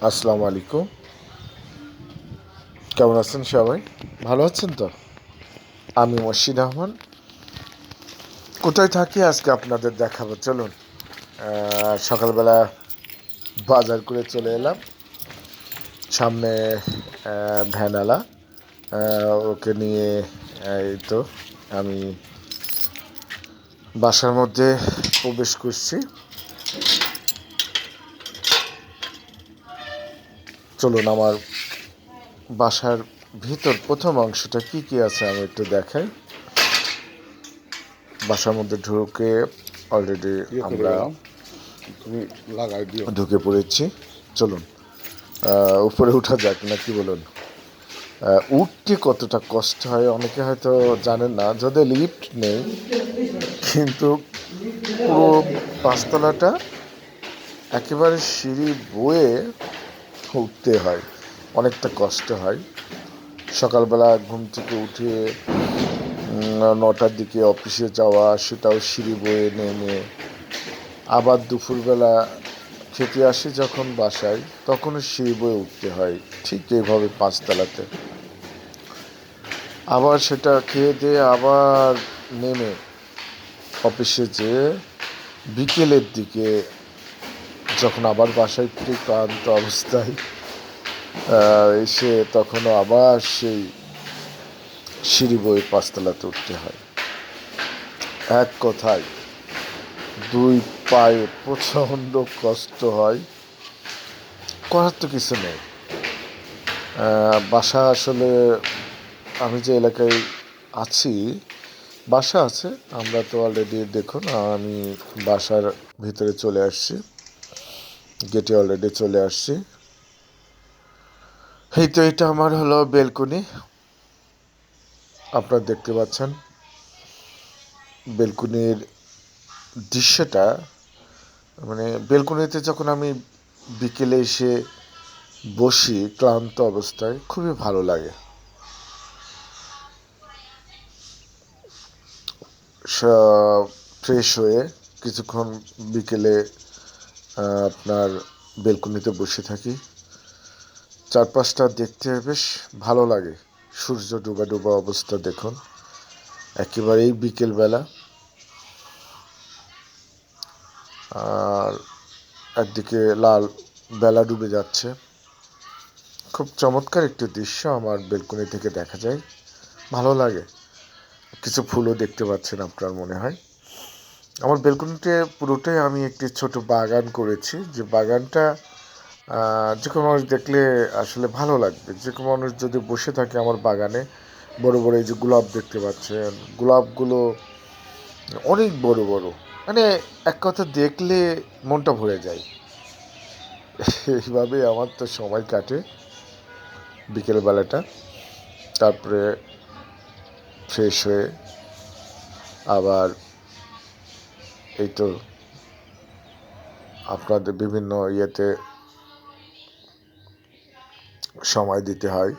আসসালামু আলাইকুম। কেমন আছেন সবাই? ভালো আছেন তো? আমি মসজিদ আহমান। কোথায় থাকি আজকে আপনাদের দেখাবো, চলুন। সকালবেলা বাজার করে চলে এলাম। সামনে ভ্যানালা, ওকে নিয়ে এই তো আমি বাসার মধ্যে প্রবেশ করছি। চলুন আমার বাসার ভিতর প্রথম অংশটা কি কি আছে আমি একটু দেখাই। বাসার মধ্যে ঢুকে অলরেডি আমরা ঢুকে পড়েছি। চলুন উপরে উঠা যাক, না কি বলুন? উঠতে কতটা কষ্ট হয় অনেকে হয়তো জানেন না, যদিও লিফট নেই, কিন্তু পুরো পাঁচতলাটা একেবারে সিঁড়ি বয়ে উঠতে হয়, অনেকটা কষ্ট হয়। সকালবেলা ঘুম থেকে উঠে 9টার দিকে অফিসে যাওয়া, সেটাও সিঁড়ি বয়ে নেমে, আবার দুপুরবেলা খেতে আসি যখন বাসায়, তখনও সিঁড়ি বয়ে উঠতে হয়, ঠিক এইভাবে পাঁচতলাতে। আবার সেটা খেয়ে দিয়ে আবার নেমে অফিসে যেয়ে বিকেলের দিকে যখন আবার বাসায় ফিরে ক্লান্ত অবস্থায় এসে তখনও আবার সেই সিঁড়ি বয়ে পাঁচতলাতে উঠতে হয়। এক কথায় দুই পায়ে প্রচণ্ড কষ্ট হয়, করার তো কিছু নেই। বাসা আসলে আমি যে এলাকায় আছি, বাসা আছে, আমরা তো অলরেডি দেখুন আমি বাসার ভিতরে চলে আসছি, গেটে অলরেডি চলে আসছি। এই তো এটা আমার হলো বেলকনি, আপনারা দেখতে পাচ্ছেন বেলকনির দৃশ্যটা। মানে বেলকনিতে যখন আমি বিকেলে এসে বসি ক্লান্ত অবস্থায়, খুবই ভালো লাগে। ফ্রেশ হয়ে কিছুক্ষণ বিকেলে আপনার বেলকনিতে বসে থাকি, চারপাশটা দেখতে বেশ ভালো লাগে। সূর্য ডুবা ডুবা অবস্থা দেখুন, একেবারেই বিকেলবেলা, আর একদিকে লাল বেলা ডুবে যাচ্ছে। খুব চমৎকার একটি দৃশ্য আমার বেলকনি থেকে দেখা যায়, ভালো লাগে। কিছু ফুলও দেখতে পাচ্ছেন আপনার মনে হয়। আমার বেলকনিতে পুরোটাই আমি একটি ছোট বাগান করেছি, যে বাগানটা যে কোনো মানুষ দেখলে আসলে ভালো লাগবে। যে কোনো মানুষ যদি বসে থাকে আমার বাগানে, বড় বড় এই যে গোলাপ দেখতে পাচ্ছেন, গোলাপগুলো অনেক বড় বড়, মানে এক কথা দেখলে মনটা ভরে যায়। এইভাবে আমার তো সময় কাটে বিকেলবেলাটা। তারপরে ফ্রেশ হয়ে আবার এই তো আপনাদের বিভিন্ন ইয়েতে সময় দিতে হয়।